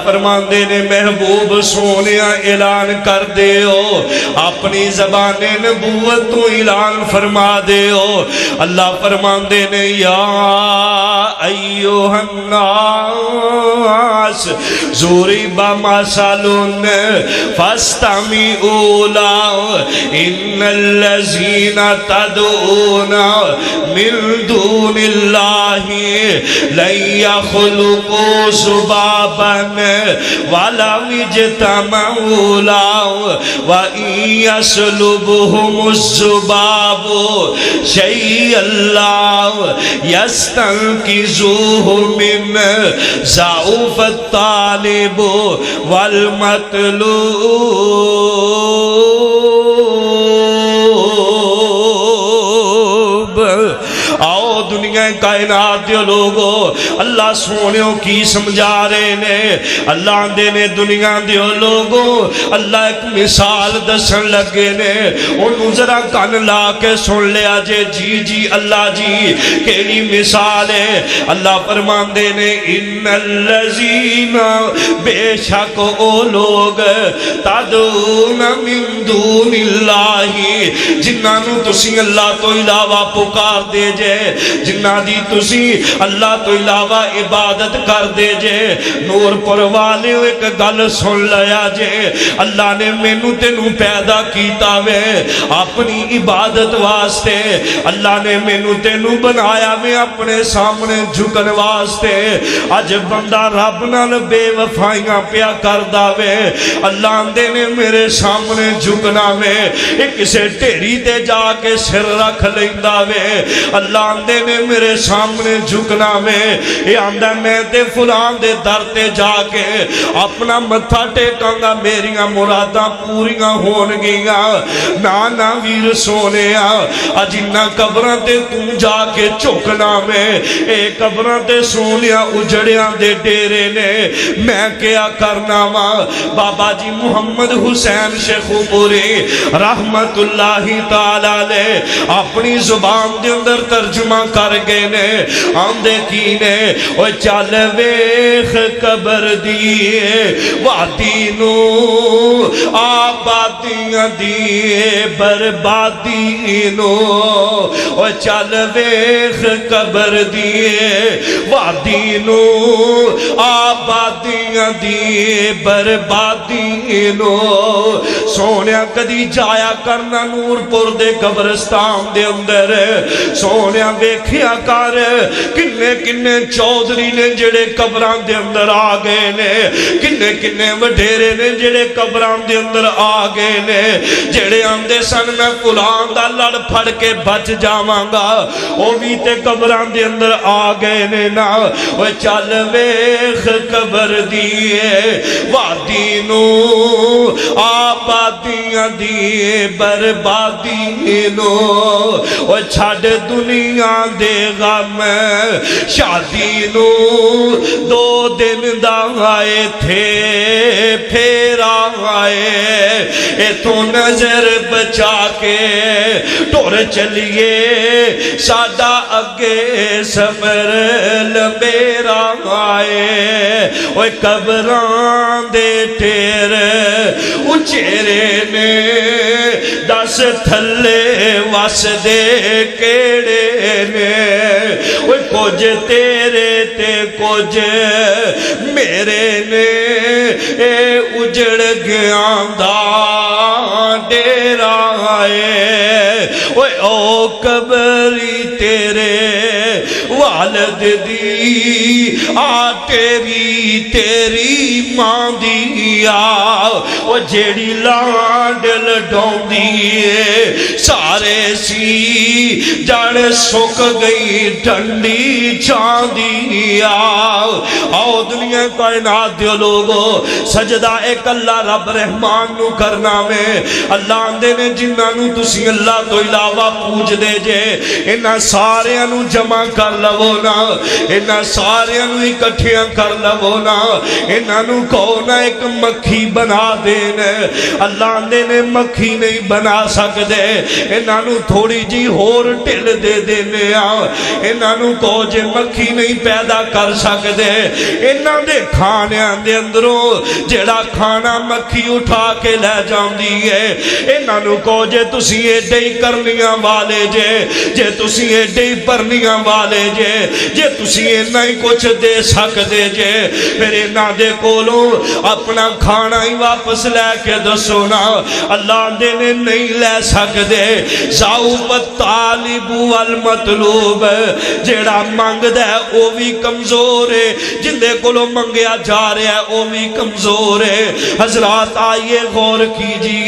فرماندے نے محبوب سونیا اعلان کر دیو اپنی زبان نبوت تو اعلان فرما دیو اللہ فرماندے نے یا ایوہ الناس ضرب مثل فاستمعوا له ان الذین تدعون من دون اللہ لن يخلقوا ذبابا وَلَمْ اجْتَمَعُوا لَهُ وَإِنْ يَسْلُبْهُمُ الذُّبَابُ شَيْئًا لَا يَسْتَنْقِذُوهُ مِنْهُ ضَعُفَ الطَّالِبِ وَالْمَطْلُوبِ آؤ دنیا کائنات دے لوگو اللہ سونیوں کی سمجھا رہے نے اللہ دے نے دنیا دے لوگو اللہ ایک مثال دسن لگے نے انہوں ذرا کان لا کے سن لیا جے جی اللہ جی کیلی مثال ہے اللہ فرمان دے نے ان الذین بے شک او لوگ تدعون من دون اللہ جنہاں تسی اللہ تو علاوہ پکار دے جے جنہ دی تسی اللہ تو علاوہ عبادت کر دے جے نور پر والے ایک گل سن لیا جے اللہ نے مینوں تینوں پیدا کیتا وے اپنی عبادت واسطے اللہ نے مینوں تینوں بنایا وے اپنے سامنے جھکن واسطے اج بندہ رب نال بے وفائیاں پیا کردا وے اللہ دے نے میرے سامنے جھکنا وے کسے ٹھیری تے جا کے سر رکھ لیندا وے اللہ دے نے میرے سامنے جھکنا میں یہ آندہ میں تے فلان دے در تے جا کے اپنا متھا ٹیکاں گا میریاں مراداں پوریاں ہون گیاں نانا ویر سونیا اجنہ قبران تے تم جا کے چکنا میں اے قبران تے سونیا اجڑیاں دے ڈیرے نے میں کیا کرنا ماں بابا جی محمد حسین شیخو پوری رحمت اللہ تعالیٰ لے اپنی زبان دے اندر ترجمہ کر گئے نے آندے کی نے او چل ویخ قبر دیئے وادینو آبادیاں دیئے بربادینو او چل ویخ قبر دیئے وادینو آبادیاں دیئے بربادینو سونیا کدی جایا کرنا نور پور دے قبرستان دے اندر سونیا ویکھیا کر کنے چودھری نے جڑے قبران دے اندر آ گئے نے کنے وڈیرے نے جڑے قبران دے اندر آ گئے نے جڑے آندے سن میں فلان دا لڑ پھڑ کے بچ جاواں گا او بھی تے قبران دے اندر آ گئے نے نا او چل ویکھ قبر دیئے وادینو آبادیاں دیئے بربادینو او چھڑ دنیا دے غم شادی نو دو دن دا آئے تھے پھر آئے اے تو نظر بچا کے ٹور چلیے سادہ اگے سفر لمیرا آئے اوہ قبران دے ٹیر اچھیرے نے دس تھلے واس دے کیڑے نے وہ کچھ تیرے تے کچھ میرے نے اے اجڑ گیا دا ڈیرا ہے وہ او قبری تیرے والد دی آ تیری ماں دیا وہ جیڑی لانڈل ڈھون دیئے سارے سی جڑ سک گئی ڈھنڈی چاند دیا آؤ دنیا کائنات دے لوگو سجدہ ایک اللہ رب رحمان نو کرنا میں اللہ آندے نے جنہ نو تسی اللہ تو علاوہ پوچھ دے جے انہا سارے انو جمع کر لو کرو نا انہاں ساریاں نو اکٹھیاں کر لو نا انہاں نو کہو نا ایک مکھی بنا دین اللہ نے مکھی نہیں بنا سکدے انہاں نو تھوڑی جی ہور ٹل دے دینے انہاں نو کہو جے مکھی نہیں پیدا کر سکدے انہاں دے کھانیاں دے اندروں جیڑا کھانا مکھی اٹھا کے لے جاندی ہے انہاں نو کہو جے تسی ایڈے ہی کرنیاں والے جے تسی ایڈے ہی پرنیاں والے جے تسی اینا ہی کچھ دے سکدے جے پھر انہاں دے کولوں اپنا کھانا ہی واپس لے کے دسو نا اللہ دے نے نہیں لے سکدے ذاؤبت طالب والمطلوب جیڑا مانگ دے او بھی کمزور ہے جن دے کولوں منگیا جا رہا ہے او بھی کمزور ہے حضرات آئیے غور کیجئے